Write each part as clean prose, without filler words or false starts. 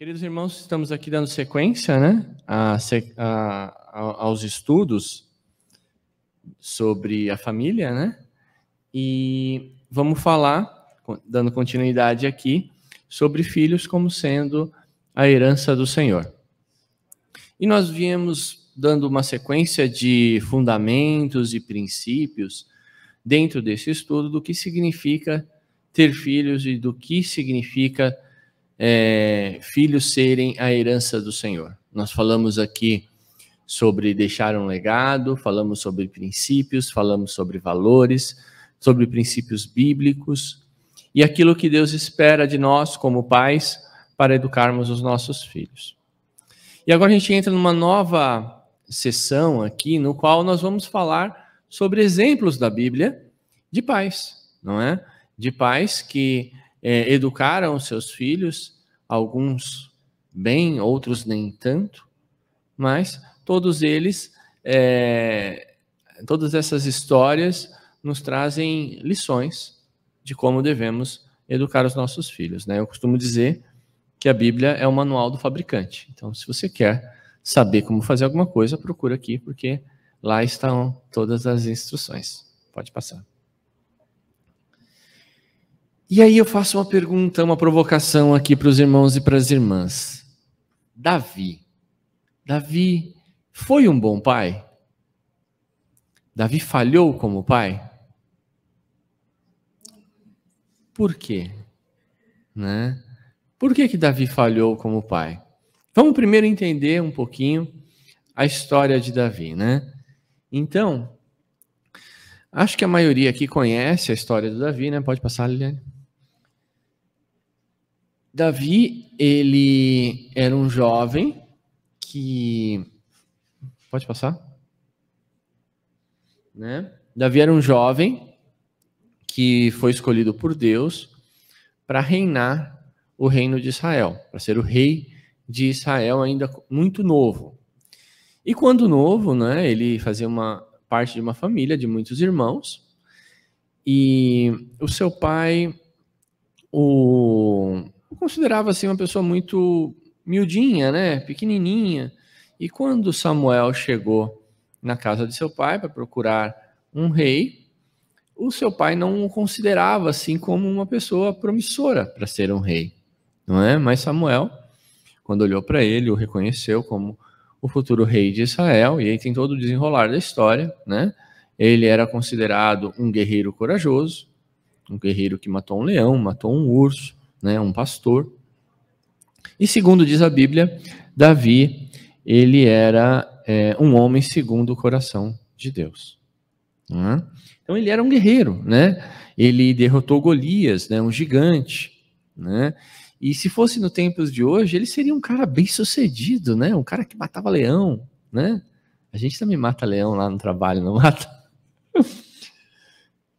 Queridos irmãos, estamos aqui dando sequência, né, aos estudos sobre a família, né, e vamos falar, dando continuidade aqui, sobre filhos como sendo a herança do Senhor. E nós viemos dando uma sequência de fundamentos e princípios dentro desse estudo do que significa ter filhos e do que significa filhos serem a herança do Senhor. Nós falamos aqui sobre deixar um legado, falamos sobre princípios, falamos sobre valores, sobre princípios bíblicos e aquilo que Deus espera de nós como pais para educarmos os nossos filhos. E agora a gente entra numa nova sessão aqui, no qual nós vamos falar sobre exemplos da Bíblia de pais, não é? De pais que educaram os seus filhos, alguns bem, outros nem tanto, mas todos eles, todas essas histórias nos trazem lições de como devemos educar os nossos filhos, né? Eu costumo dizer que a Bíblia é o manual do fabricante. Então, se você quer saber como fazer alguma coisa, procura aqui, porque lá estão todas as instruções. Pode passar. E aí eu faço uma pergunta, uma provocação aqui para os irmãos e para as irmãs. Davi foi um bom pai? Davi falhou como pai? Por quê? Né? Por que Davi falhou como pai? Vamos primeiro entender um pouquinho a história de Davi, né? Então, acho que a maioria aqui conhece a história do Davi, né? Pode passar, Liliane. Davi, ele era um jovem que... Pode passar? Né? Davi era um jovem que foi escolhido por Deus para reinar o reino de Israel, para ser o rei de Israel ainda muito novo. E quando novo, né, ele fazia parte de uma família de muitos irmãos, e o seu pai o considerava assim uma pessoa muito miudinha, né, pequenininha. E quando Samuel chegou na casa de seu pai para procurar um rei, o seu pai não o considerava assim como uma pessoa promissora para ser um rei, não é? Mas Samuel, quando olhou para ele, o reconheceu como o futuro rei de Israel, e aí tem todo o desenrolar da história, né? Ele era considerado um guerreiro corajoso, um guerreiro que matou um leão, matou um urso, né? Um pastor. E segundo diz a Bíblia, Davi, ele era um homem segundo o coração de Deus. Né? Então ele era um guerreiro, né? Ele derrotou Golias, né? Um gigante, né? E se fosse no tempos de hoje, ele seria um cara bem sucedido, né? Um cara que matava leão, né? A gente também mata leão lá no trabalho, não mata?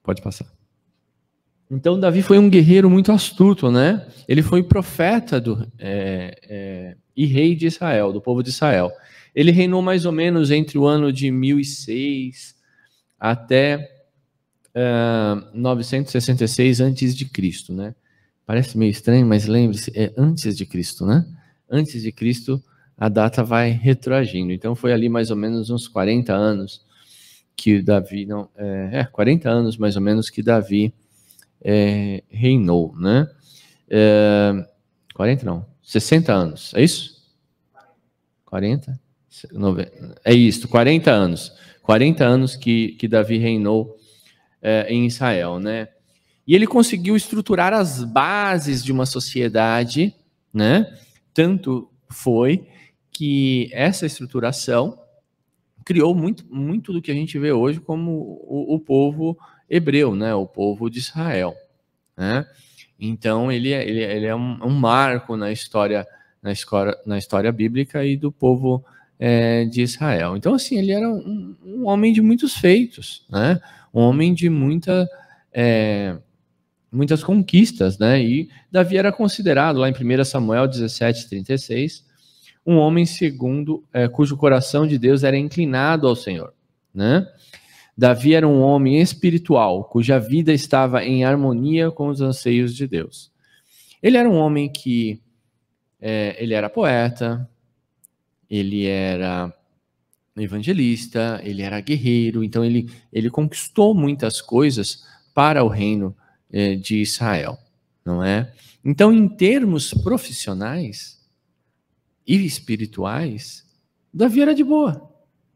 Pode passar. Então Davi foi um guerreiro muito astuto, né? Ele foi profeta e rei de Israel, do povo de Israel. Ele reinou mais ou menos entre o ano de 1006 até 966 a.C., né? Parece meio estranho, mas lembre-se, é antes de Cristo, né? Antes de Cristo, a data vai retroagindo. Então foi ali mais ou menos uns 40 anos que Davi, 40 anos mais ou menos que Davi reinou, né? 40 não, 60 anos, é isso? 40? 90, é isso, 40 anos. 40 anos que Davi reinou em Israel, né? E ele conseguiu estruturar as bases de uma sociedade, né? Tanto foi que essa estruturação criou muito do que a gente vê hoje como o povo hebreu, né? O povo de Israel, né? Então ele é um marco na história bíblica e do povo de Israel. Então assim, ele era um homem de muitos feitos, né? Um homem de muitas conquistas, né? E Davi era considerado, lá em 1 Samuel 17:36, um homem cujo coração de Deus era inclinado ao Senhor, né? Davi era um homem espiritual, cuja vida estava em harmonia com os anseios de Deus. Ele era um homem que ele era poeta, ele era evangelista, ele era guerreiro, então ele conquistou muitas coisas para o reino de Israel, não é? Então, em termos profissionais e espirituais, Davi era de boa,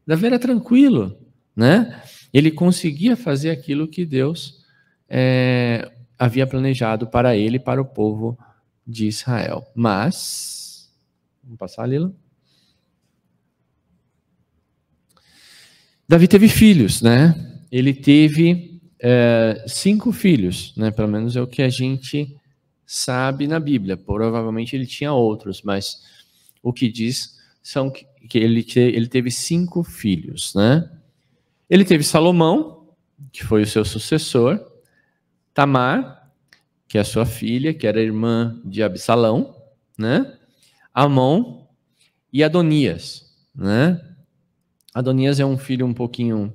Davi era tranquilo, né? Ele conseguia fazer aquilo que Deus havia planejado para ele e para o povo de Israel. Mas, vamos passar, Lila? Davi teve filhos, né? Ele teve 5 filhos, né? Pelo menos é o que a gente sabe na Bíblia. Provavelmente ele tinha outros, mas o que diz são que ele teve 5 filhos, né? Ele teve Salomão, que foi o seu sucessor, Tamar, que é a sua filha, que era irmã de Absalão, né? Amon e Adonias, né? Adonias é um filho um pouquinho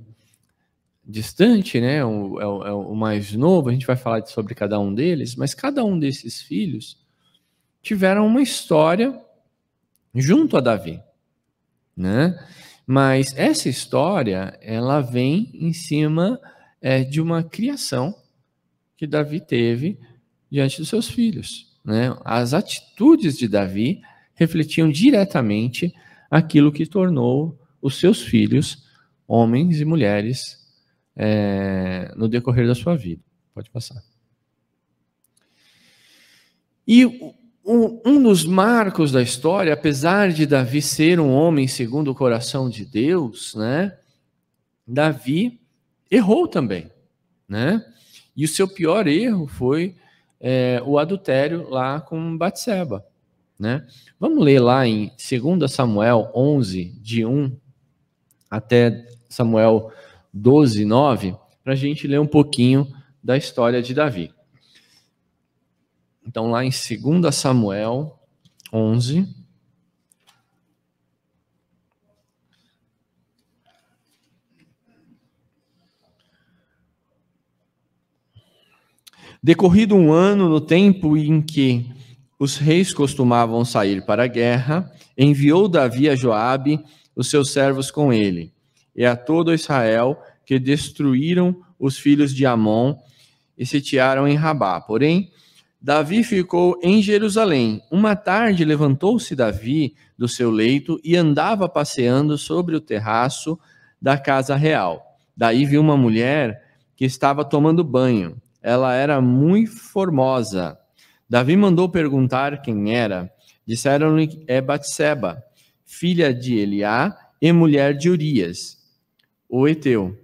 distante, né? É o mais novo, a gente vai falar sobre cada um deles, mas cada um desses filhos tiveram uma história junto a Davi, né? Mas essa história, ela vem em cima de uma criação que Davi teve diante dos seus filhos, né? As atitudes de Davi refletiam diretamente aquilo que tornou os seus filhos homens e mulheres no decorrer da sua vida. Pode passar. E um dos marcos da história, apesar de Davi ser um homem segundo o coração de Deus, né? Davi errou também, né? E o seu pior erro foi o adultério lá com Batseba, né? Vamos ler lá em 2 Samuel 11, de 1 até Samuel 12, 9, para a gente ler um pouquinho da história de Davi. Então, lá em 2 Samuel 11, decorrido um ano no tempo em que os reis costumavam sair para a guerra, enviou Davi a Joabe, os seus servos com ele, e a todo Israel, que destruíram os filhos de Amon e sitiaram em Rabá. Porém, Davi ficou em Jerusalém. Uma tarde levantou-se Davi do seu leito e andava passeando sobre o terraço da casa real. Daí viu uma mulher que estava tomando banho. Ela era muito formosa. Davi mandou perguntar quem era. Disseram-lhe: é Batseba, filha de Eliá e mulher de Urias, o heteu.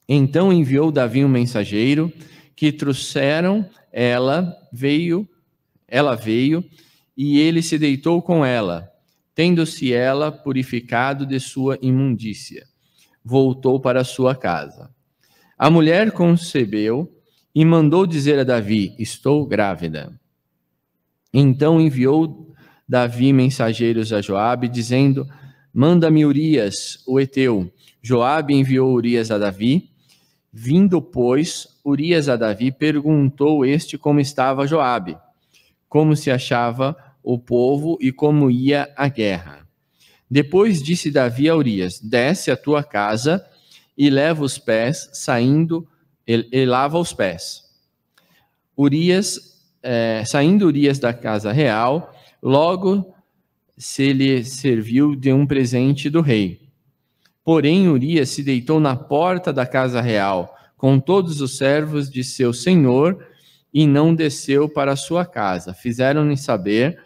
Então enviou Davi um mensageiro que trouxeram. Ela veio e ele se deitou com ela. Tendo-se ela purificado de sua imundícia, voltou para sua casa. A mulher concebeu e mandou dizer a Davi: estou grávida. Então enviou Davi mensageiros a Joabe, dizendo: manda-me Urias, o heteu. Joabe enviou Urias a Davi. Vindo, pois, Urias a Davi, perguntou este como estava Joabe, como se achava o povo e como ia a guerra. Depois disse Davi a Urias: desce à tua casa e leva os pés, saindo e lava os pés. Saindo Urias da casa real, logo se lhe serviu de um presente do rei. Porém, Urias se deitou na porta da casa real, com todos os servos de seu senhor, e não desceu para a sua casa. Fizeram-lhe saber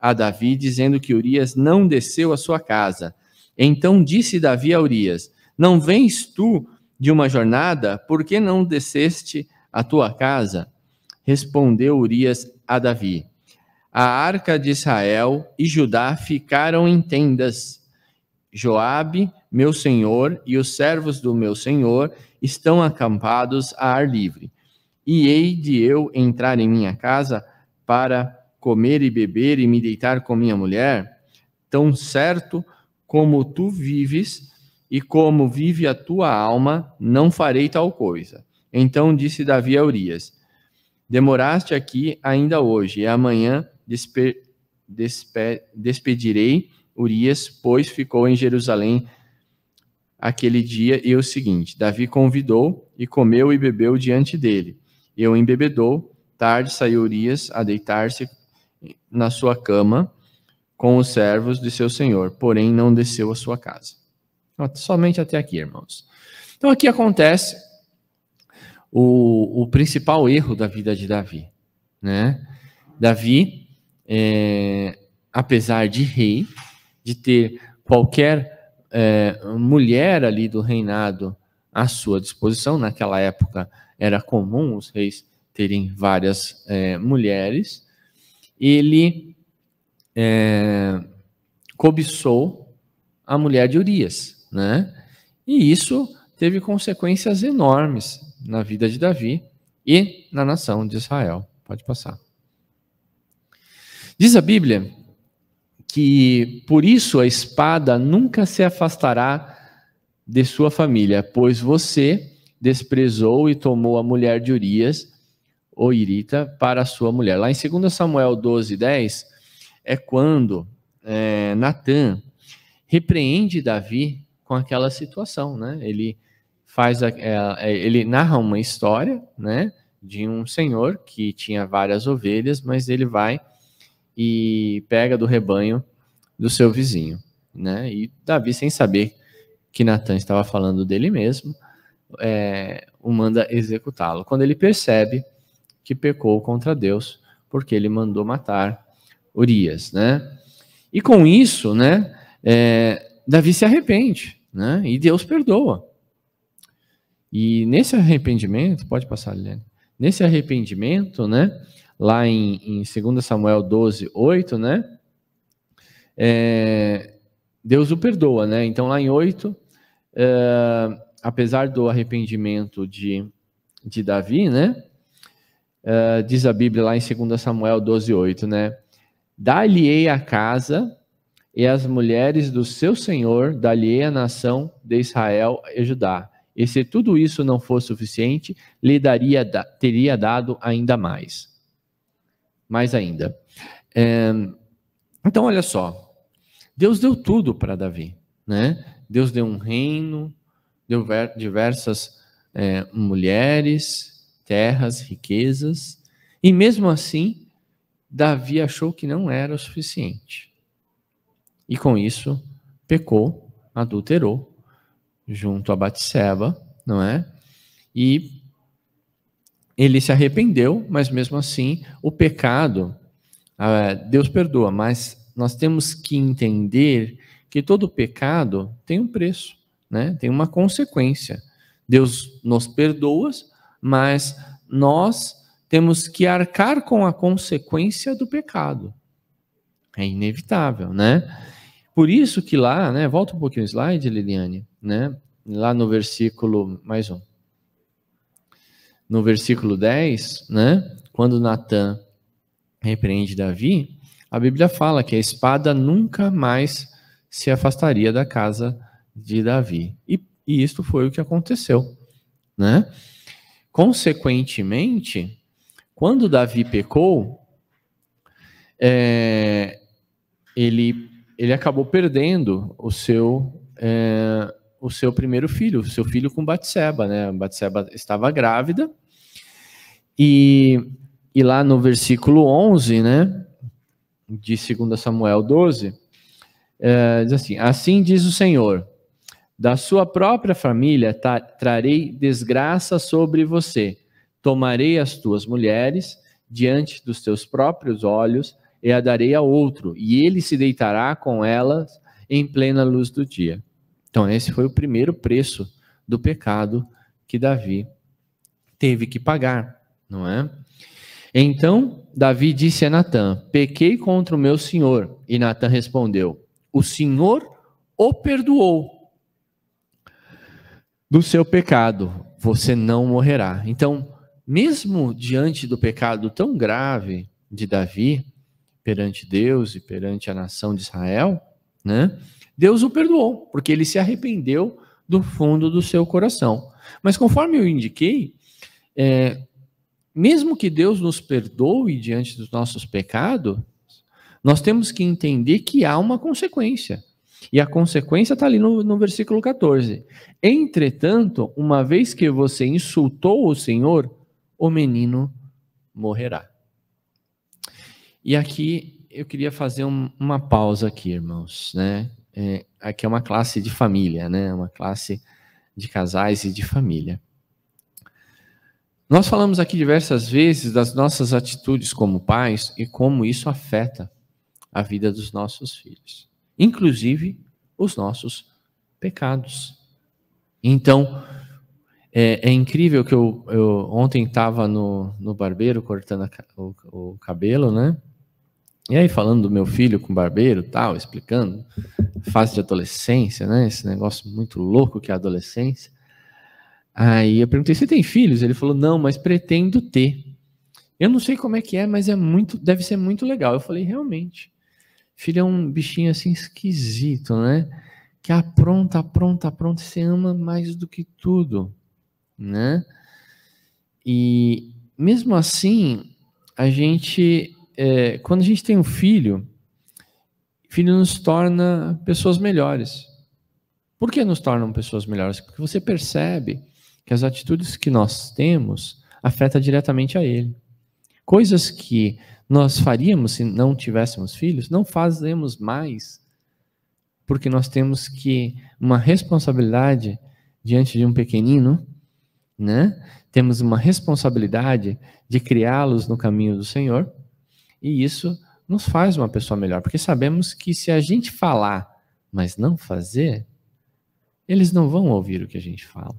a Davi, dizendo que Urias não desceu à sua casa. Então disse Davi a Urias: não vens tu de uma jornada? Por que não desceste à tua casa? Respondeu Urias a Davi: a arca de Israel e Judá ficaram em tendas. Joabe, meu senhor, e os servos do meu senhor estão acampados a ar livre. E hei de eu entrar em minha casa para comer e beber e me deitar com minha mulher? Tão certo como tu vives e como vive a tua alma, não farei tal coisa. Então disse Davi a Urias: demoraste aqui ainda hoje, e amanhã despedirei Urias, pois ficou em Jerusalém aquele dia e o seguinte. Davi convidou e comeu e bebeu diante dele. E o embebedou. Tarde saiu Urias a deitar-se na sua cama com os servos de seu senhor, porém não desceu à sua casa. Somente até aqui, irmãos. Então aqui acontece o principal erro da vida de Davi, né? Davi, apesar de rei, de ter qualquer mulher ali do reinado à sua disposição, naquela época era comum os reis terem várias mulheres, ele cobiçou a mulher de Urias, né? E isso teve consequências enormes na vida de Davi e na nação de Israel. Pode passar. Diz a Bíblia que por isso a espada nunca se afastará de sua família, pois você desprezou e tomou a mulher de Urias, o Irita, para a sua mulher. Lá em 2 Samuel 12:10 é quando Natã repreende Davi com aquela situação, né? Ele narra uma história, né, de um senhor que tinha várias ovelhas, mas ele vai e pega do rebanho do seu vizinho, né? E Davi, sem saber que Natã estava falando dele mesmo, o manda executá-lo. Quando ele percebe que pecou contra Deus, porque ele mandou matar Urias, né? E com isso, né, Davi se arrepende, né? E Deus perdoa. E nesse arrependimento, pode passar, Liliane, nesse arrependimento, né, lá em 2 Samuel 12:8, né, Deus o perdoa, né? Então lá em 8, apesar do arrependimento de Davi, né, diz a Bíblia lá em 2 Samuel 12:8, né, dar-lhe-ei a casa e as mulheres do seu senhor, dar-lhe-ei a nação de Israel e Judá. E se tudo isso não fosse suficiente, lhe teria dado ainda mais. Mais ainda. Então, olha só. Deus deu tudo para Davi, né? Deus deu um reino, deu diversas mulheres, terras, riquezas. E mesmo assim, Davi achou que não era o suficiente. E com isso, pecou, adulterou, junto a Batseba, não é? E ele se arrependeu, mas mesmo assim, o pecado, Deus perdoa, mas nós temos que entender que todo pecado tem um preço, né? Tem uma consequência. Deus nos perdoa, mas nós temos que arcar com a consequência do pecado. É inevitável, né? Por isso que lá, né? Volta um pouquinho o slide, Liliane, né? Lá no versículo, mais um. No versículo 10, né? Quando Natã repreende Davi, a Bíblia fala que a espada nunca mais se afastaria da casa de Davi. E isso foi o que aconteceu, né? Consequentemente, quando Davi pecou, ele acabou perdendo o seu primeiro filho, o seu filho com Batseba, né? Batseba estava grávida, e lá no versículo 11, né, de 2 Samuel 12, diz assim: assim diz o Senhor, da sua própria família trarei desgraça sobre você, tomarei as tuas mulheres diante dos teus próprios olhos e a darei a outro, e ele se deitará com elas em plena luz do dia. Então esse foi o primeiro preço do pecado que Davi teve que pagar, não é? Então Davi disse a Natã: pequei contra o meu senhor. E Natã respondeu: o Senhor o perdoou do seu pecado, você não morrerá. Então, mesmo diante do pecado tão grave de Davi, perante Deus e perante a nação de Israel, né, Deus o perdoou, porque ele se arrependeu do fundo do seu coração. Mas conforme eu indiquei, mesmo que Deus nos perdoe diante dos nossos pecados, nós temos que entender que há uma consequência. E a consequência está ali no versículo 14. Entretanto, uma vez que você insultou o Senhor, o menino morrerá. E aqui eu queria fazer uma pausa aqui, irmãos, né? Aqui é uma classe de família, né? Uma classe de casais e de família. Nós falamos aqui diversas vezes das nossas atitudes como pais e como isso afeta a vida dos nossos filhos, inclusive os nossos pecados. Então, é incrível que eu ontem estava no barbeiro cortando o cabelo, né? E aí falando do meu filho com o barbeiro, tal, explicando fase de adolescência, né? Esse negócio muito louco que é a adolescência. Aí eu perguntei: você tem filhos? Ele falou: não, mas pretendo ter. Eu não sei como é que é, mas deve ser muito legal. Eu falei: realmente. Filho é um bichinho assim esquisito, né? Que apronta, você ama mais do que tudo, né? E mesmo assim, quando a gente tem um filho nos torna pessoas melhores. Por que nos tornam pessoas melhores? Porque você percebe que as atitudes que nós temos afetam diretamente a ele. Coisas que nós faríamos se não tivéssemos filhos, não fazemos mais, porque nós temos uma responsabilidade diante de um pequenino, né? Temos uma responsabilidade de criá-los no caminho do Senhor, e isso nos faz uma pessoa melhor, porque sabemos que se a gente falar, mas não fazer, eles não vão ouvir o que a gente fala,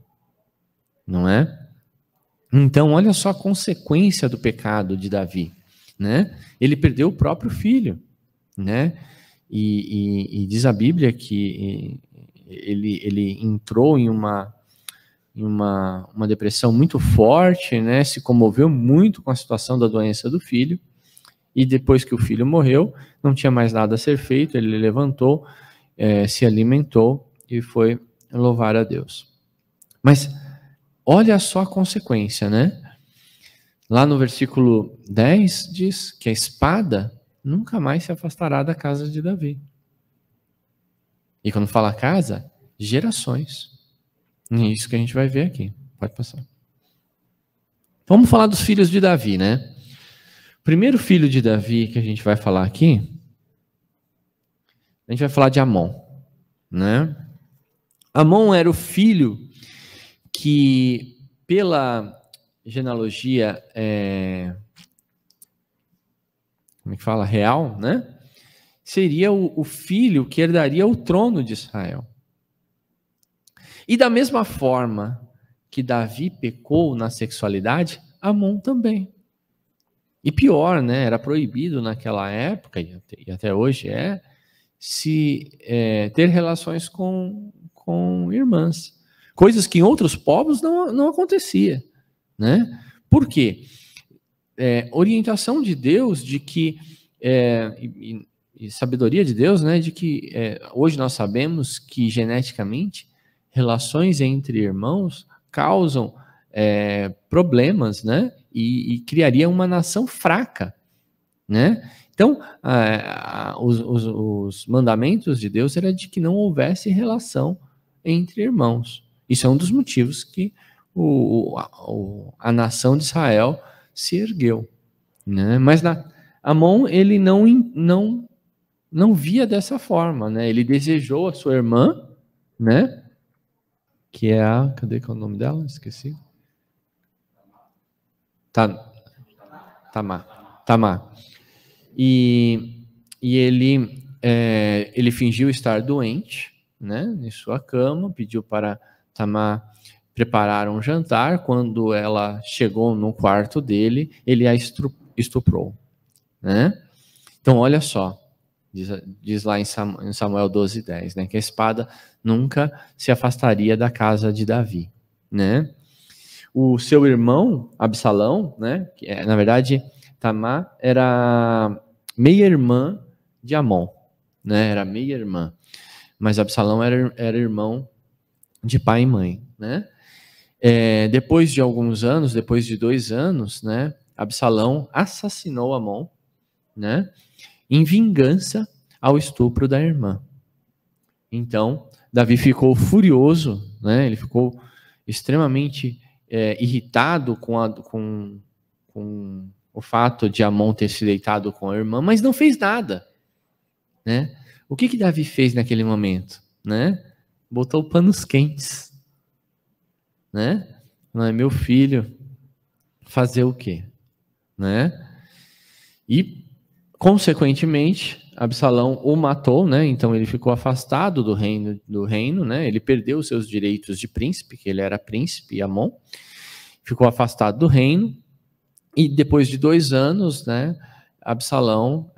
não é? Então, olha só a consequência do pecado de Davi, né? Ele perdeu o próprio filho, né? E diz a Bíblia que ele entrou em uma depressão muito forte, né? Se comoveu muito com a situação da doença do filho, e depois que o filho morreu, não tinha mais nada a ser feito, ele levantou, se alimentou e foi louvar a Deus. Mas olha só a consequência, né? Lá no versículo 10 diz que a espada nunca mais se afastará da casa de Davi. E quando fala casa, gerações. E é isso que a gente vai ver aqui. Pode passar. Vamos falar dos filhos de Davi, né? O primeiro filho de Davi que a gente vai falar aqui, a gente vai falar de Amon, né? Amon era o filho que, pela genealogia, como é que fala? Real, né? Seria o filho que herdaria o trono de Israel. E da mesma forma que Davi pecou na sexualidade, Amon também. E pior, né? Era proibido naquela época, e até hoje ter relações com irmãs. Coisas que em outros povos não acontecia, né? Por quê? Orientação de Deus de que, e sabedoria de Deus, né? De que hoje nós sabemos que geneticamente relações entre irmãos causam problemas, né? E criaria uma nação fraca, né? Então, os mandamentos de Deus era de que não houvesse relação entre irmãos. Isso é um dos motivos que a nação de Israel se ergueu, né? Mas Amon, ele não via dessa forma, né? Ele desejou a sua irmã, né? Que é cadê que é o nome dela? Esqueci. Tamar. E ele fingiu estar doente, né, em sua cama, pediu para Tamar preparar um jantar. Quando ela chegou no quarto dele, ele a estuprou, né? Então, olha só, diz lá em Samuel 12:10, né, que a espada nunca se afastaria da casa de Davi, né? O seu irmão, Absalão, né, que na verdade, Tamar era meia-irmã de Amon, né, era meia-irmã, mas Absalão era irmão de pai e mãe, né? Depois de alguns anos, depois de 2 anos, né, Absalão assassinou Amon, né? em vingança ao estupro da irmã. Então, Davi ficou furioso, né? Ele ficou extremamente irritado com o fato de Amon ter se deitado com a irmã, mas não fez nada, né? O que Davi fez naquele momento, né? Botou panos quentes, né? Não é meu filho fazer o quê, né? E consequentemente, Absalão o matou, né? Então ele ficou afastado do reino, né? Ele perdeu os seus direitos de príncipe, que ele era príncipe, Amon, ficou afastado do reino. E depois de 2 anos, né? Absalão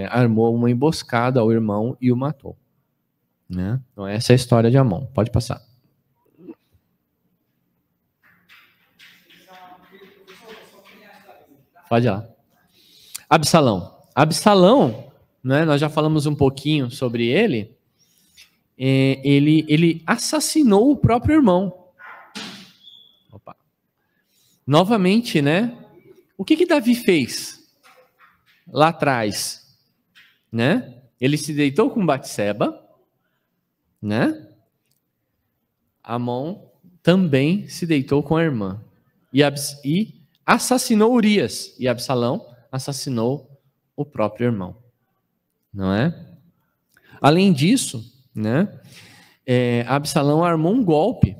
armou uma emboscada ao irmão e o matou, né? Então essa é a história de Amon. Pode passar. Pode ir lá. Absalão, né, nós já falamos um pouquinho sobre ele. Ele assassinou o próprio irmão. Opa. Novamente, né? O que Davi fez lá atrás, né? Ele se deitou com Batseba, né? Amon também se deitou com a irmã e assassinou Urias, e Absalão assassinou o próprio irmão, não é? Além disso, né? Absalão armou um golpe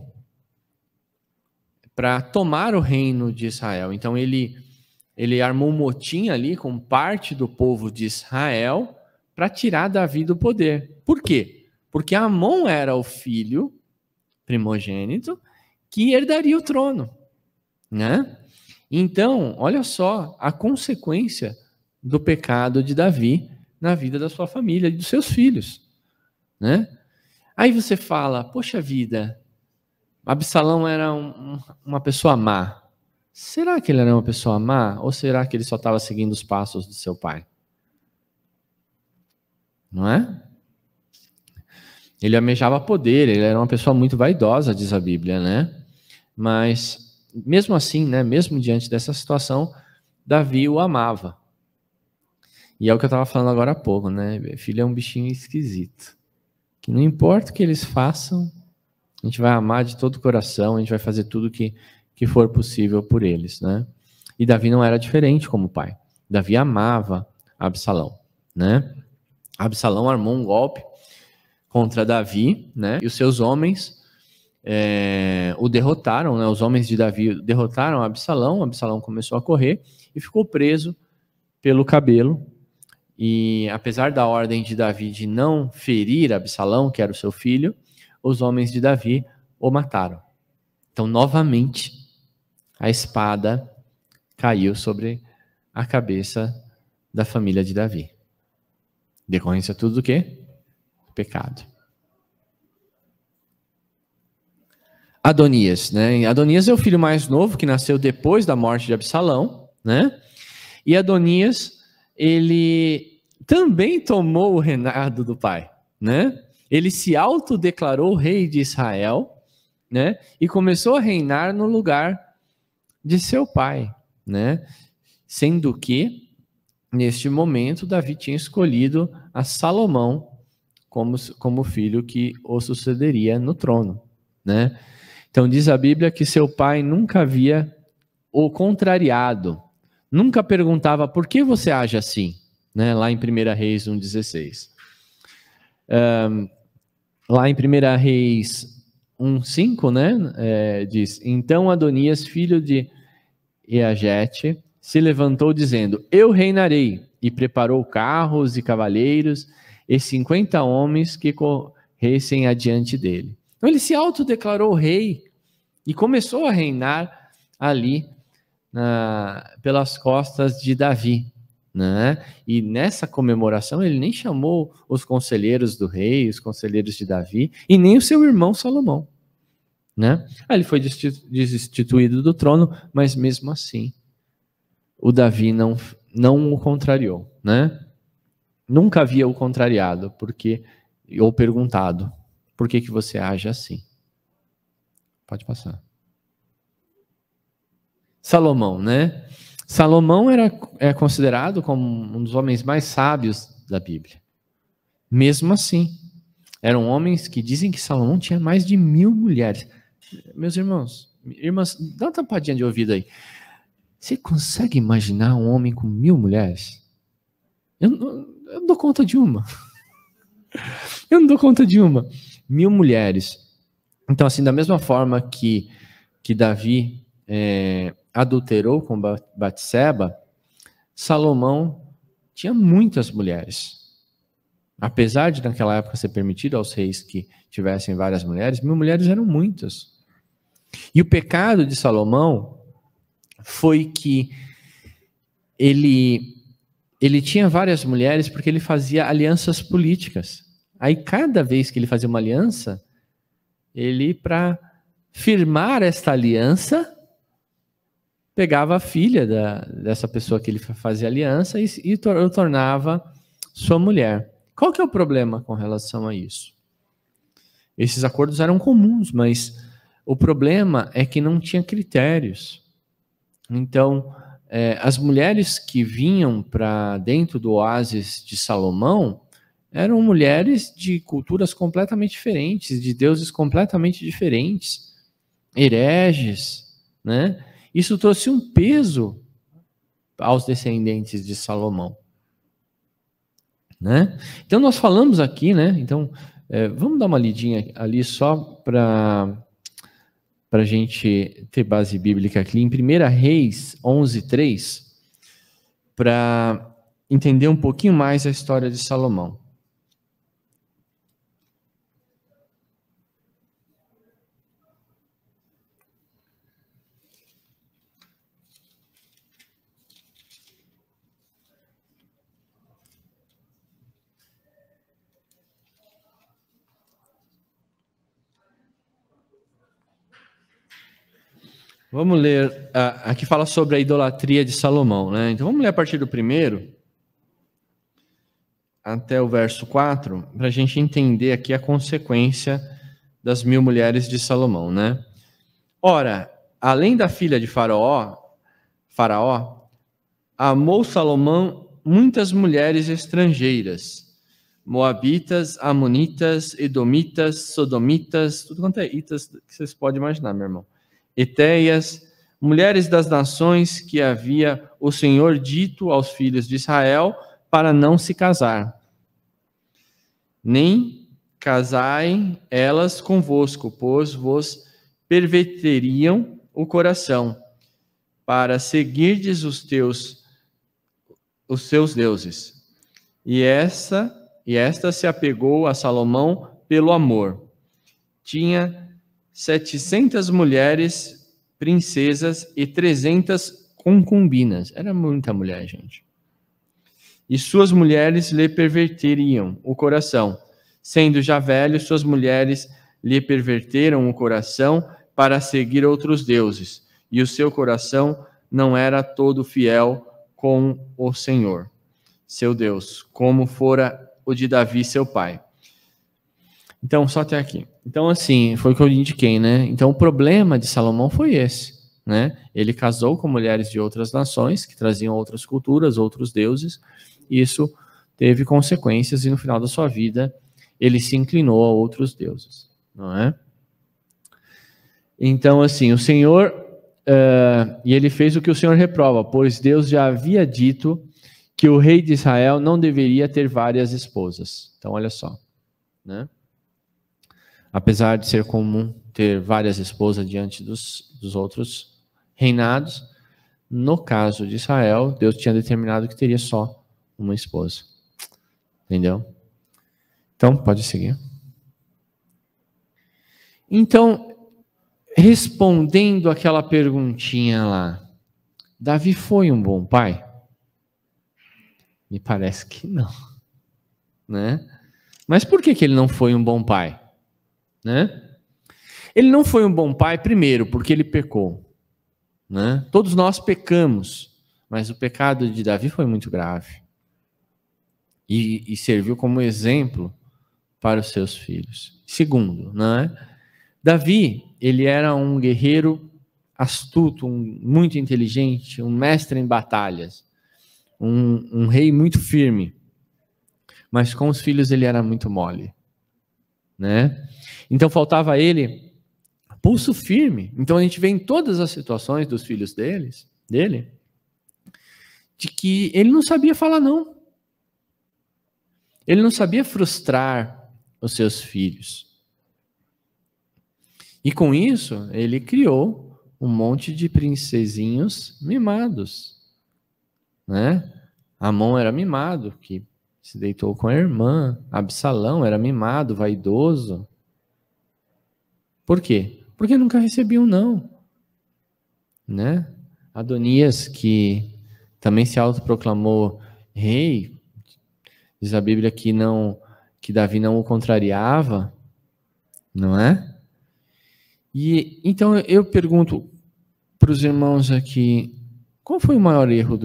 para tomar o reino de Israel. Então ele armou um motim ali com parte do povo de Israel para tirar Davi do poder. Por quê? Porque Amon era o filho primogênito que herdaria o trono, né? Então, olha só a consequência do pecado de Davi na vida da sua família e dos seus filhos, né? Aí você fala, poxa vida, Absalão era uma pessoa má. Será que ele era uma pessoa má? Ou será que ele só estava seguindo os passos do seu pai? Não é? Ele almejava poder, ele era uma pessoa muito vaidosa, diz a Bíblia, né? Mas, mesmo assim, né, mesmo diante dessa situação, Davi o amava. E é o que eu estava falando agora há pouco, né? Filho é um bichinho esquisito. Que não importa o que eles façam, a gente vai amar de todo o coração, a gente vai fazer tudo que for possível por eles, né? E Davi não era diferente como pai. Davi amava Absalão, né? Absalão armou um golpe contra Davi, né? E os seus homens o derrotaram, né? Os homens de Davi derrotaram Absalão. Absalão começou a correr e ficou preso pelo cabelo. E apesar da ordem de Davi de não ferir Absalão, que era o seu filho, os homens de Davi o mataram. Então, novamente, a espada caiu sobre a cabeça da família de Davi. Decorrência tudo do quê? Pecado. Adonias, né? Adonias é o filho mais novo que nasceu depois da morte de Absalão, né? E Adonias, ele também tomou o reinado do pai, né? Ele se autodeclarou rei de Israel, né? E começou a reinar no lugar de seu pai, né? Sendo que, neste momento, Davi tinha escolhido a Salomão como filho que o sucederia no trono, né? Então diz a Bíblia que seu pai nunca havia o contrariado, nunca perguntava por que você age assim, né? Lá em 1 Reis 1,16. Lá em 1 Reis 1,5, né? Diz, então Adonias, filho de Eagete, se levantou dizendo, eu reinarei, e preparou carros e cavaleiros e 50 homens que corressem adiante dele. Então ele se autodeclarou rei e começou a reinar ali pelas costas de Davi, né? E nessa comemoração ele nem chamou os conselheiros do rei, os conselheiros de Davi, e nem o seu irmão Salomão, né? Aí ele foi destituído do trono, mas mesmo assim o Davi não o contrariou, né? Nunca havia o contrariado, ou perguntado, por que você age assim? Pode passar. Salomão, né? Salomão é considerado como um dos homens mais sábios da Bíblia. Mesmo assim, eram homens que dizem que Salomão tinha mais de 1000 mulheres. Meus irmãos, irmãs, dá uma tampadinha de ouvido aí. Você consegue imaginar um homem com 1000 mulheres? Eu não dou conta de uma. Eu não dou conta de uma. 1000 mulheres. Então, assim, da mesma forma que Davi adulterou com Batseba, Salomão tinha muitas mulheres. Apesar de naquela época ser permitido aos reis que tivessem várias mulheres, 1000 mulheres eram muitas. E o pecado de Salomão foi que ele tinha várias mulheres porque ele fazia alianças políticas. Aí cada vez que ele fazia uma aliança, ele, para firmar esta aliança, pegava a filha dessa pessoa que ele fazia aliança e tornava sua mulher. Qual que é o problema com relação a isso? Esses acordos eram comuns, mas o problema é que não tinha critérios. Então, as mulheres que vinham para dentro do oásis de Salomão eram mulheres de culturas completamente diferentes, de deuses completamente diferentes, hereges, né? Isso trouxe um peso aos descendentes de Salomão, né? Então nós falamos aqui, né? Então vamos dar uma lidinha ali só para a gente ter base bíblica aqui em 1 Reis 11:3, para entender um pouquinho mais a história de Salomão. Vamos ler, aqui fala sobre a idolatria de Salomão, né? Então vamos ler a partir do 1 até o verso 4, para a gente entender aqui a consequência das 1000 mulheres de Salomão, né? Ora, além da filha de Faraó, amou Salomão muitas mulheres estrangeiras, moabitas, amonitas, edomitas, sodomitas, tudo quanto é itas que vocês podem imaginar, meu irmão. Etéias, mulheres das nações que havia o Senhor dito aos filhos de Israel para não se casar. Nem casai elas convosco, pois vos perverteriam o coração, para seguirdes os seus deuses. E esta se apegou a Salomão pelo amor. Tinha 700 mulheres, princesas e 300 concubinas. Era muita mulher, gente. E suas mulheres lhe perverteriam o coração. Sendo já velho, suas mulheres lhe perverteram o coração para seguir outros deuses. E o seu coração não era todo fiel com o Senhor, seu Deus, como fora o de Davi, seu pai. Então, só até aqui. Então, assim, foi o que eu indiquei, né? Então, o problema de Salomão foi esse, né? Ele casou com mulheres de outras nações, que traziam outras culturas, outros deuses, e isso teve consequências, e no final da sua vida, ele se inclinou a outros deuses, não é? Então, assim, o Senhor, e ele fez o que o Senhor reprova, pois Deus já havia dito que o rei de Israel não deveria ter várias esposas. Então, olha só, né? Apesar de ser comum ter várias esposas diante dos outros reinados, no caso de Israel, Deus tinha determinado que teria só uma esposa. Entendeu? Então, pode seguir. Então, respondendo aquela perguntinha lá, Davi foi um bom pai? Me parece que não, né? Mas por que ele não foi um bom pai? Né? Ele não foi um bom pai, primeiro, porque ele pecou, né? Todos nós pecamos, mas o pecado de Davi foi muito grave e serviu como exemplo para os seus filhos. Segundo, né? Davi, ele era um guerreiro astuto, muito inteligente, um mestre em batalhas, um rei muito firme, mas com os filhos ele era muito mole, né? Então faltava a ele pulso firme. Então a gente vê em todas as situações dos filhos dele, de que ele não sabia falar não. Ele não sabia frustrar os seus filhos. E com isso, ele criou um monte de princesinhos mimados, né? Amon era mimado, que se deitou com a irmã. Absalão era mimado, vaidoso. Por quê? Porque nunca recebia um não, né? Adonias, que também se autoproclamou rei, diz a Bíblia que Davi não o contrariava, não é? E então eu pergunto para os irmãos aqui, qual foi o maior erro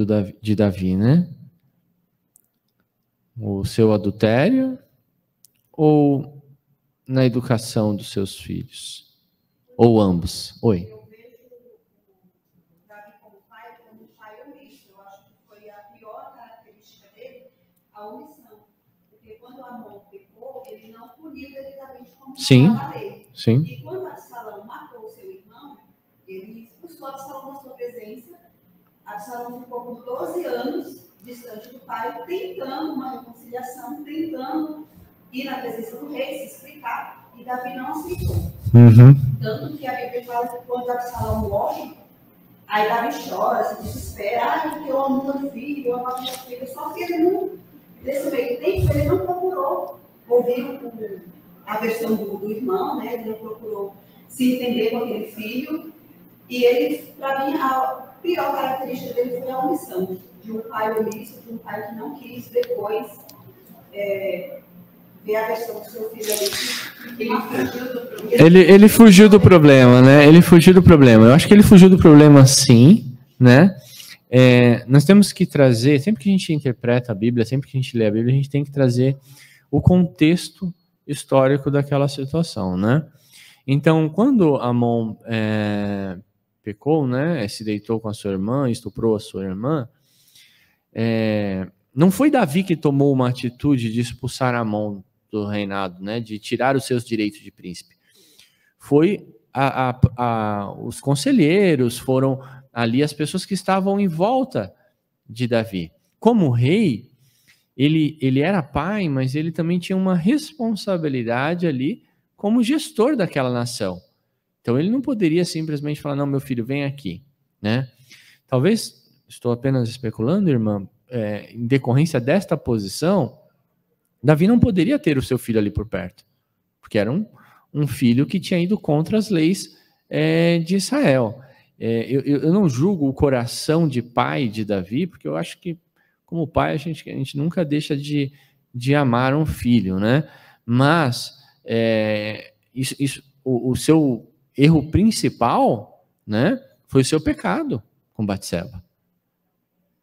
de Davi, né? O seu adultério ou na educação dos seus filhos? Ou ambos? Oi. Eu vejo o Davi como um pai omisso. Eu acho que foi a pior característica dele, a omissão. Porque quando Amon pecou, ele não puniu devidamente como estava a lei. Sim. E quando Absalão matou seu irmão, ele expulsou Absalão da sua presença. Absalão ficou por 12 anos distante do pai, tentando uma reconciliação, tentando ir na presença do rei, se explicar, e Davi não aceitou. Tanto que a Bíblia fala que quando Absalão morre, aí Davi chora, se desespera, porque eu amo meu filho, eu amo minha filha, só que ele não, nesse meio tempo, ele não procurou ouvir a versão do irmão, né? Ele não procurou se entender com aquele filho, e ele, para mim, a pior característica dele foi a omissão, de um pai omisso, de um pai que não quis depois ver a versão do seu filho ali. Ele fugiu do problema, né? Ele fugiu do problema. Eu acho que ele fugiu do problema, sim, né? Nós temos que trazer, sempre que a gente interpreta a Bíblia, sempre que a gente lê a Bíblia, a gente tem que trazer o contexto histórico daquela situação, né? Então, quando Amon pecou, né? Se deitou com a sua irmã, estuprou a sua irmã, não foi Davi que tomou uma atitude de expulsar Amon do reinado, né, de tirar os seus direitos de príncipe. Foi os conselheiros, foram ali as pessoas que estavam em volta de Davi. Como rei, ele era pai, mas ele também tinha uma responsabilidade ali como gestor daquela nação. Então ele não poderia simplesmente falar, não, meu filho, vem aqui, né? Talvez, estou apenas especulando, irmã, em decorrência desta posição, Davi não poderia ter o seu filho ali por perto, porque era um filho que tinha ido contra as leis de Israel. Eu não julgo o coração de pai de Davi, porque eu acho que, como pai, a gente nunca deixa de amar um filho, né? Mas o seu erro principal, né, foi o seu pecado com Batseba,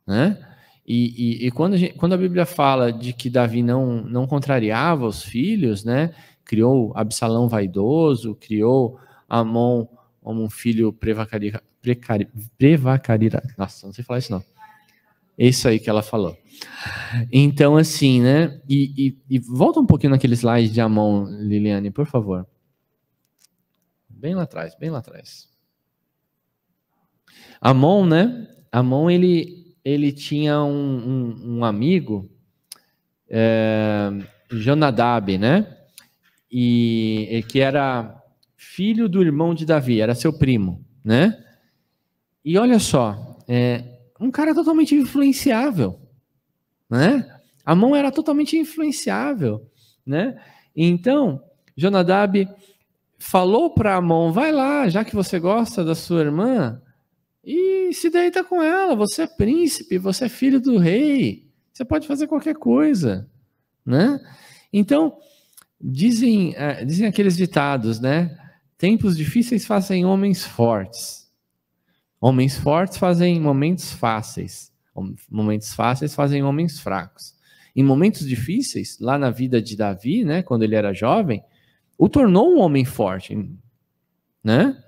né? E quando a Bíblia fala de que Davi não contrariava os filhos, né? Criou Absalão vaidoso, criou Amon como um filho prevacarira. Nossa, não sei falar isso não. É isso aí que ela falou. Então, assim, né? E volta um pouquinho naquele slide de Amon, Liliane, por favor. Bem lá atrás, bem lá atrás. Amon, né? Amon, ele tinha um amigo, Jonadab, né? E que era filho do irmão de Davi, era seu primo, né? E olha só, um cara totalmente influenciável, né? Amon era totalmente influenciável, né? Então, Jonadab falou para Amon, vai lá, já que você gosta da sua irmã, e se deita com ela, você é príncipe, você é filho do rei, você pode fazer qualquer coisa, né? Então, dizem aqueles ditados, né? Tempos difíceis fazem homens fortes. Homens fortes fazem momentos fáceis. Momentos fáceis fazem homens fracos. Em momentos difíceis, lá na vida de Davi, né, quando ele era jovem, o tornou um homem forte, né?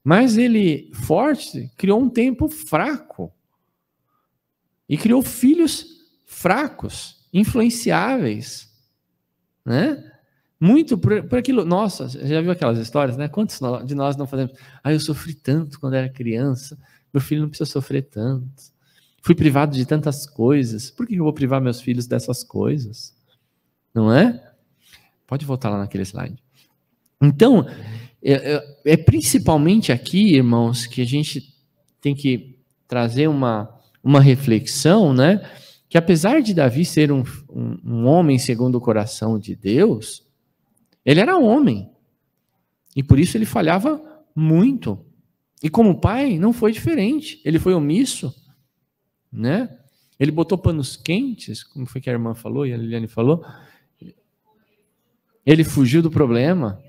Mas ele, forte, criou um tempo fraco. E criou filhos fracos, influenciáveis, né? Muito por aquilo. Nossa, já viu aquelas histórias, né? Quantos de nós não fazemos? Eu sofri tanto quando era criança, meu filho não precisa sofrer tanto. Fui privado de tantas coisas, por que eu vou privar meus filhos dessas coisas? Não é? Pode voltar lá naquele slide. Então, é principalmente aqui, irmãos, que a gente tem que trazer uma reflexão, né? Que apesar de Davi ser um homem segundo o coração de Deus, ele era homem. E por isso ele falhava muito. E como pai, não foi diferente. Ele foi omisso, né? Ele botou panos quentes, como foi que a irmã falou e a Liliane falou. Ele fugiu do problema.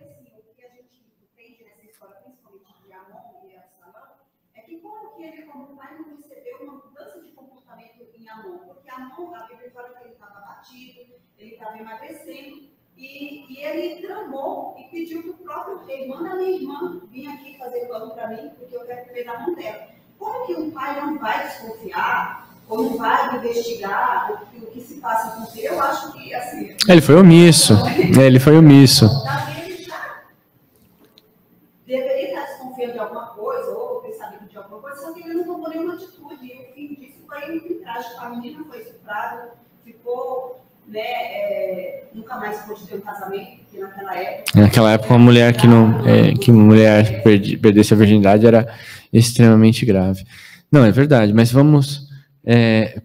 Ele estava emagrecendo e ele tramou e pediu para o próprio rei: manda a minha irmã vir aqui fazer pano para mim, porque eu quero comer da mão dela. Como que um pai não vai desconfiar ou não vai investigar o que se passa com o filho? Eu acho que assim. Ele foi omisso. Ele foi omisso. Davi já deveria estar desconfiando de alguma coisa ou pensando de alguma coisa, só que ele não tomou nenhuma atitude. E o fim disso foi um trágico. A menina foi estuprada, ficou, né, nunca mais pôde ter um casamento, porque naquela época uma mulher que mulher perdesse a virgindade era extremamente grave. Não, é verdade, mas vamos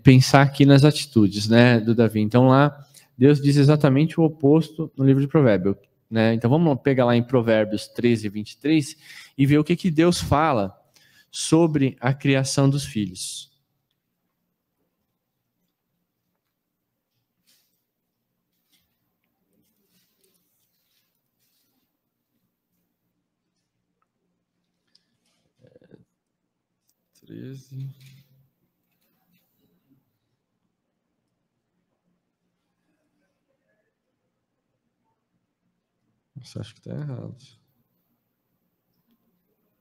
pensar aqui nas atitudes, né, do Davi. Então lá, Deus diz exatamente o oposto no livro de Provérbios, né? Então vamos pegar lá em Provérbios 13, 23 e ver o que Deus fala sobre a criação dos filhos. Nossa, acho que está errado.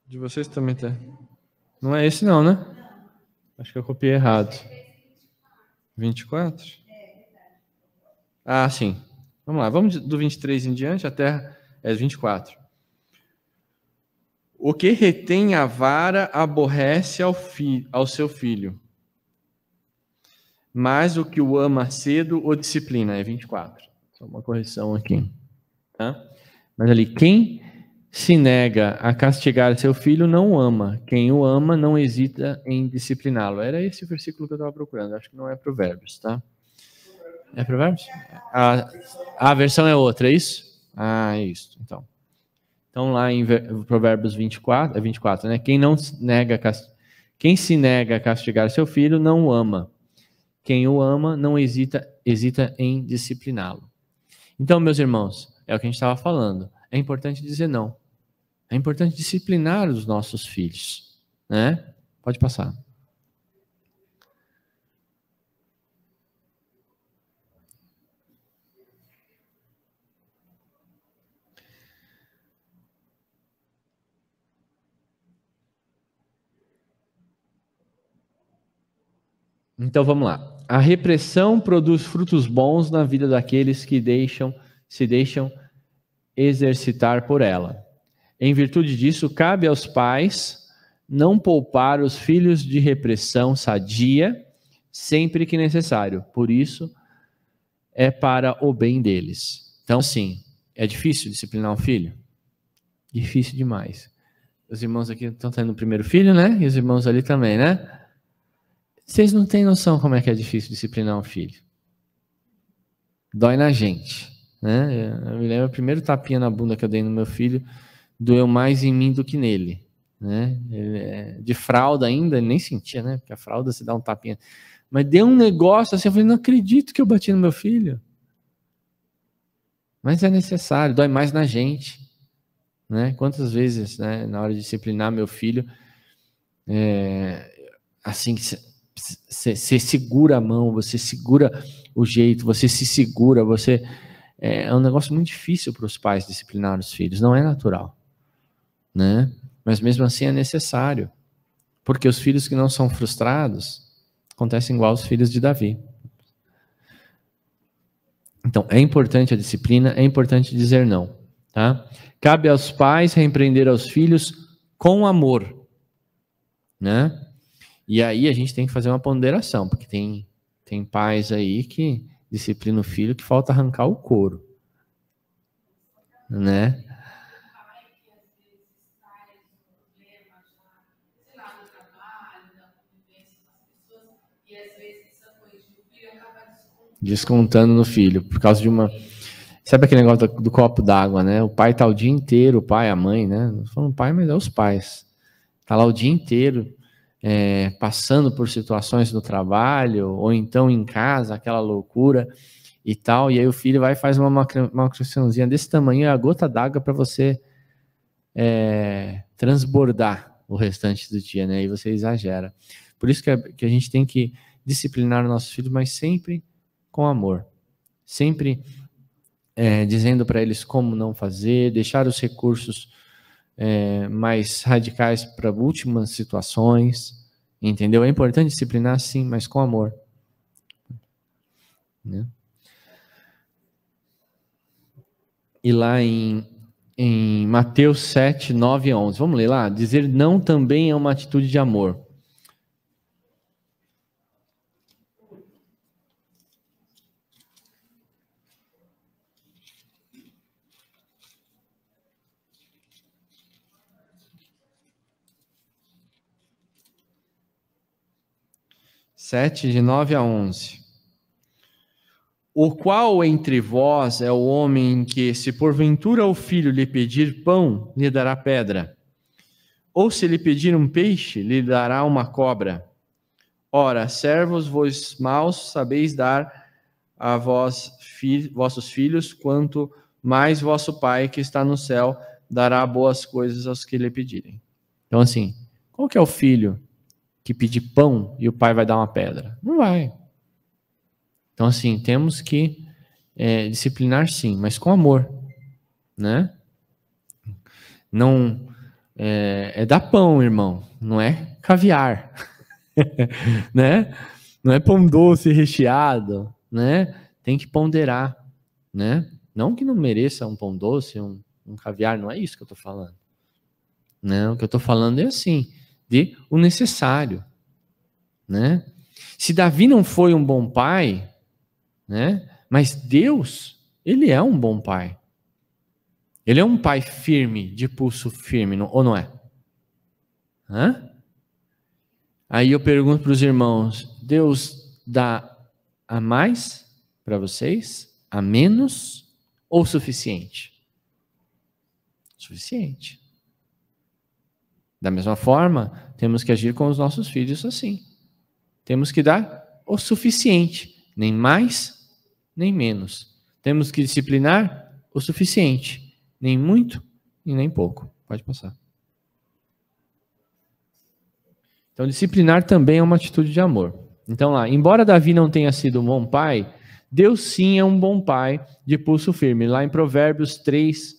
De vocês também tá. Não é esse não, né? Acho que eu copiei errado. 24? Ah, sim. Vamos lá, vamos do 23 em diante até 24. O que retém a vara aborrece ao seu filho, mas o que o ama cedo o disciplina. É 24. Só uma correção aqui. Tá? Mas ali, quem se nega a castigar seu filho não o ama. Quem o ama não hesita em discipliná-lo. Era esse o versículo que eu estava procurando. Acho que não é Provérbios, tá? É Provérbios? A versão é outra, é isso? É isso. Então lá em Provérbios 24, é 24, né? Quem se nega a castigar seu filho não o ama. Quem o ama não hesita em discipliná-lo. Então, meus irmãos, é o que a gente estava falando. É importante dizer não. É importante disciplinar os nossos filhos, né? Pode passar. Então vamos lá. A repressão produz frutos bons na vida daqueles que se deixam exercitar por ela. Em virtude disso, cabe aos pais não poupar os filhos de repressão sadia sempre que necessário. Por isso, é para o bem deles. Então, sim, é difícil disciplinar um filho? Difícil demais. Os irmãos aqui estão tendo o primeiro filho, né? E os irmãos ali também, né? Vocês não têm noção como é que é difícil disciplinar um filho. Dói na gente, né? Eu me lembro, o primeiro tapinha na bunda que eu dei no meu filho doeu mais em mim do que nele, né? De fralda ainda, ele nem sentia, né? Porque a fralda se dá um tapinha. Mas deu um negócio assim, eu falei, não acredito que eu bati no meu filho. Mas é necessário, dói mais na gente, né? Quantas vezes, né, na hora de disciplinar meu filho, assim, você segura a mão, você segura o jeito, você se segura, é um negócio muito difícil para os pais disciplinar os filhos, não é natural, né? mas mesmo assim é necessário, porque os filhos que não são frustrados acontecem igual aos filhos de Davi. Então, é importante a disciplina, é importante dizer não, tá? Cabe aos pais repreender aos filhos com amor, né? E aí a gente tem que fazer uma ponderação, porque tem pais aí que disciplinam o filho que falta arrancar o couro, né? Descontando no filho, por causa de uma... Sabe aquele negócio do copo d'água, né? O pai tá o dia inteiro, o pai, a mãe, né? Não tô falando pai, mas é os pais. Tá lá o dia inteiro, passando por situações no trabalho, ou então em casa, aquela loucura e tal, e aí o filho vai e faz uma macarrãozinha desse tamanho, é a gota d'água para você transbordar o restante do dia, né? E você exagera. Por isso que a gente tem que disciplinar os nossos filhos, mas sempre com amor. Sempre dizendo para eles como não fazer, deixar os recursos mais radicais para últimas situações, entendeu? É importante disciplinar, sim, mas com amor. Né? E lá em Mateus 7, 9 e 11, vamos ler lá? Dizer não também é uma atitude de amor. Sete, de 9 a 11. O qual entre vós é o homem que, se porventura o filho lhe pedir pão, lhe dará pedra? Ou se lhe pedir um peixe, lhe dará uma cobra? Ora, servos vos maus sabeis dar a vossos filhos, quanto mais vosso Pai que está no céu dará boas coisas aos que lhe pedirem. Então assim, qual que é o filho que pedir pão e o pai vai dar uma pedra? Não vai. Então assim, temos que disciplinar sim, mas com amor, né? Não dar pão, irmão, não é caviar, né? Não é pão doce recheado, né? Tem que ponderar, né? Não que não mereça um pão doce, um caviar, não é isso que eu estou falando. Não, o que eu estou falando é assim, de o necessário, né? Se Davi não foi um bom pai, né? Mas Deus, ele é um bom pai. Ele é um pai firme, de pulso firme, ou não é? Hã? Aí eu pergunto para os irmãos, Deus dá a mais para vocês, a menos ou suficiente? Suficiente. Da mesma forma, temos que agir com os nossos filhos assim. Temos que dar o suficiente, nem mais, nem menos. Temos que disciplinar o suficiente, nem muito e nem pouco. Pode passar. Então, disciplinar também é uma atitude de amor. Então, lá, embora Davi não tenha sido um bom pai, Deus sim é um bom pai de pulso firme. Lá em Provérbios 3,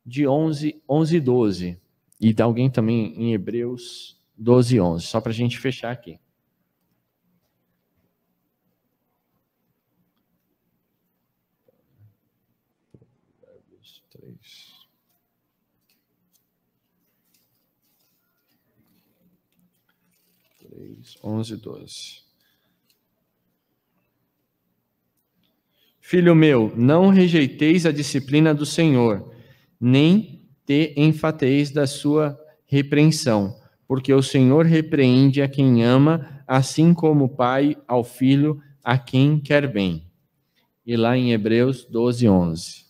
de 11 e 12. E de alguém também em Hebreus 12 e 11. Só para a gente fechar aqui. Provérbios 3. 11 e 12. Filho meu, não rejeiteis a disciplina do Senhor, nem te enfateis da sua repreensão, porque o Senhor repreende a quem ama, assim como o pai ao filho a quem quer bem. E lá em Hebreus 12, 11.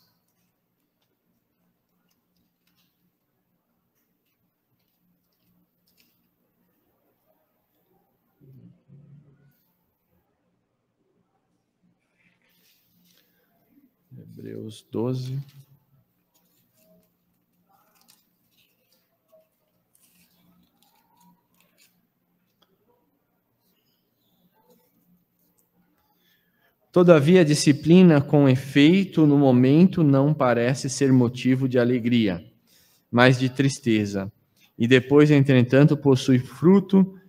Hebreus 12. Todavia, a disciplina com efeito no momento não parece ser motivo de alegria, mas de tristeza. e depois, entretanto, possui fruto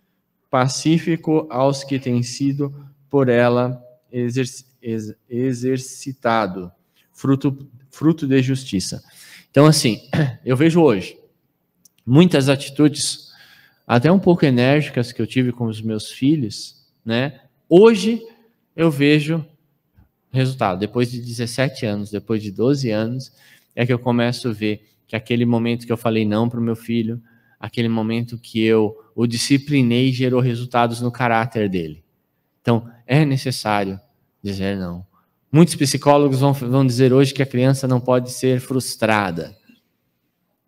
pacífico aos que têm sido por ela exercitado, fruto de justiça. Então, assim, eu vejo hoje muitas atitudes, até um pouco enérgicas, que eu tive com os meus filhos, né? Hoje eu vejo resultado. Depois de 17 anos, depois de 12 anos, é que eu começo a ver que aquele momento que eu falei não para o meu filho, aquele momento que eu o disciplinei, gerou resultados no caráter dele. Então, é necessário dizer não. Muitos psicólogos vão dizer hoje que a criança não pode ser frustrada,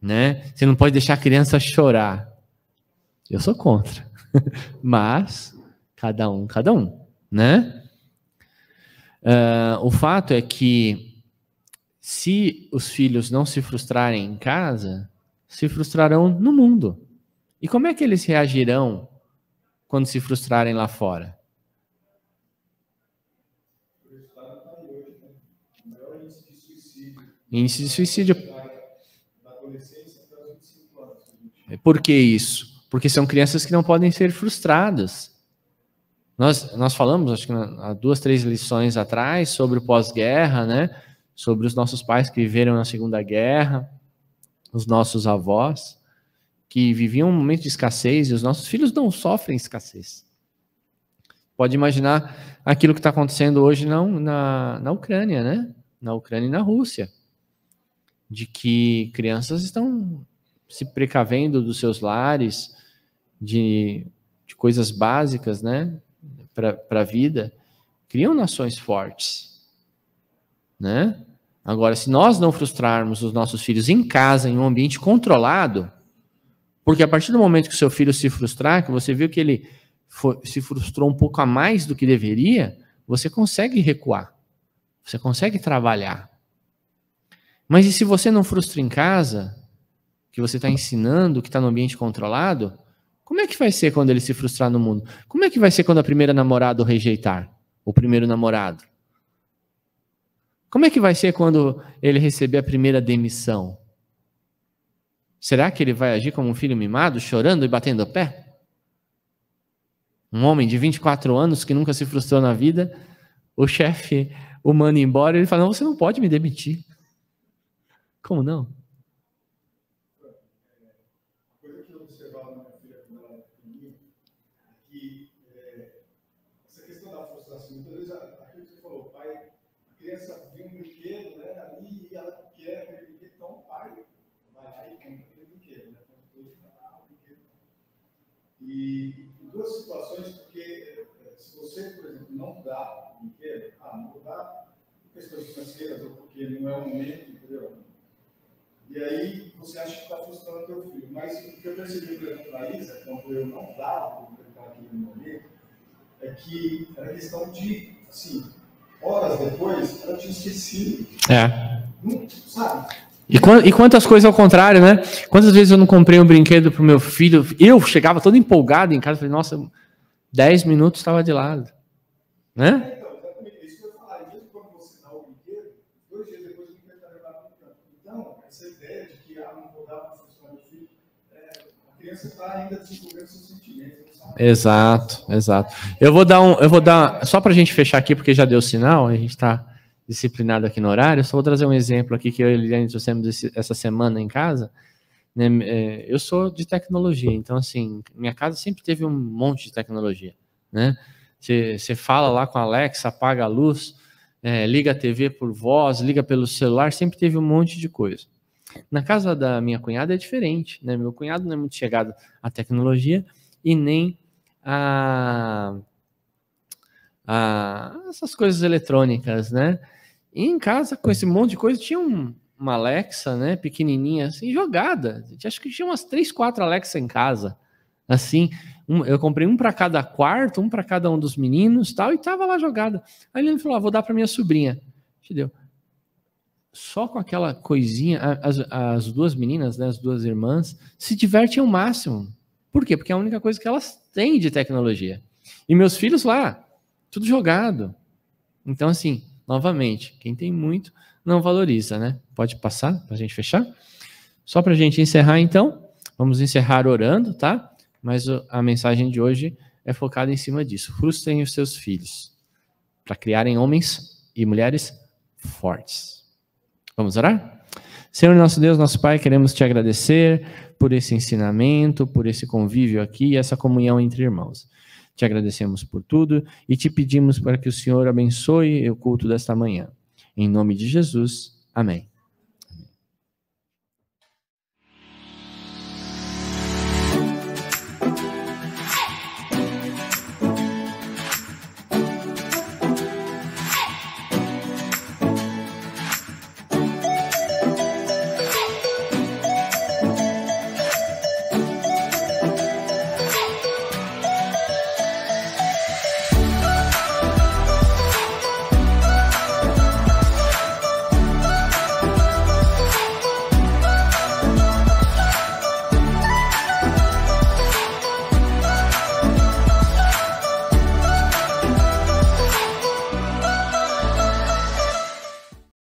né? Você não pode deixar a criança chorar. Eu sou contra. Mas, cada um, né? O fato é que, se os filhos não se frustrarem em casa, se frustrarão no mundo. E como é que eles reagirão quando se frustrarem lá fora? Índice de suicídio. Por que isso? Porque são crianças que não podem ser frustradas. Nós falamos, acho que há 2, 3 lições atrás, sobre o pós-guerra, né? Sobre os nossos pais que viveram na Segunda Guerra, os nossos avós, que viviam um momento de escassez, e os nossos filhos não sofrem escassez. Pode imaginar aquilo que está acontecendo hoje na Ucrânia, né? Na Ucrânia e na Rússia. De que crianças estão se precavendo dos seus lares, de coisas básicas, né? Para a vida, criam nações fortes, né? Agora, se nós não frustrarmos os nossos filhos em casa, em um ambiente controlado, porque a partir do momento que o seu filho se frustrar, que você viu que ele se frustrou um pouco a mais do que deveria, você consegue recuar, você consegue trabalhar. Mas e se você não frustra em casa, que você está ensinando, que está no ambiente controlado, como é que vai ser quando ele se frustrar no mundo? Como é que vai ser quando a primeira namorada o rejeitar? O primeiro namorado? Como é que vai ser quando ele receber a primeira demissão? Será que ele vai agir como um filho mimado, chorando e batendo o pé? Um homem de 24 anos que nunca se frustrou na vida, o chefe o manda embora, ele fala, não, você não pode me demitir. Como não? E duas situações, porque se você, por exemplo, não dá o brinquedo, não vou dar por questões financeiras ou porque não é o momento, entendeu? E aí você acha que está frustrando o teu filho. Mas o que eu percebi, por exemplo, na Isa, quando eu não dava o brinquedo naquele momento, é que era questão de, assim, horas depois, ela tinha esquecido. Não, sabe? E quantas coisas ao contrário, né? Quantas vezes eu não comprei um brinquedo pro meu filho, eu chegava todo empolgado em casa, falei, nossa, 10 minutos estava de lado, né? Então, exatamente isso que eu ia falar. E mesmo quando você dá o brinquedo, 2 dias depois o brinquedo está levado no canto. Então, essa ideia de que não vou dar para frustrar meu filho, a criança está ainda desenvolvendo seus sentimentos. Exato. Eu vou dar, só para a gente fechar aqui, porque já deu sinal, a gente está disciplinado aqui no horário, eu só vou trazer um exemplo aqui que eu e a Liliane trouxemos essa semana em casa, né? Eu sou de tecnologia, então assim, minha casa sempre teve um monte de tecnologia, né? Você fala lá com a Alexa, apaga a luz, liga a TV por voz, liga pelo celular, sempre teve um monte de coisa. Na casa da minha cunhada é diferente, né? Meu cunhado não é muito chegado à tecnologia e nem a essas coisas eletrônicas, né? E em casa, com esse monte de coisa, tinha uma Alexa, né, pequenininha, assim, jogada. Acho que tinha umas 3, 4 Alexa em casa. Assim, eu comprei um para cada quarto, um para cada um dos meninos, tal, e tava lá jogada. Aí ele falou, vou dar para minha sobrinha. Te deu. Só com aquela coisinha, as duas meninas, né, as duas irmãs, se divertem ao máximo. Por quê? Porque é a única coisa que elas têm de tecnologia. E meus filhos lá, tudo jogado. Então, assim, novamente, quem tem muito não valoriza, né? Pode passar para a gente fechar? Só para a gente encerrar, então, Vamos encerrar orando, tá? Mas a mensagem de hoje é focada em cima disso. Frustrem os seus filhos para criarem homens e mulheres fortes. Vamos orar? Senhor nosso Deus, nosso Pai, queremos te agradecer por esse ensinamento, por esse convívio aqui, essa comunhão entre irmãos. Te agradecemos por tudo e te pedimos para que o Senhor abençoe o culto desta manhã. Em nome de Jesus, amém.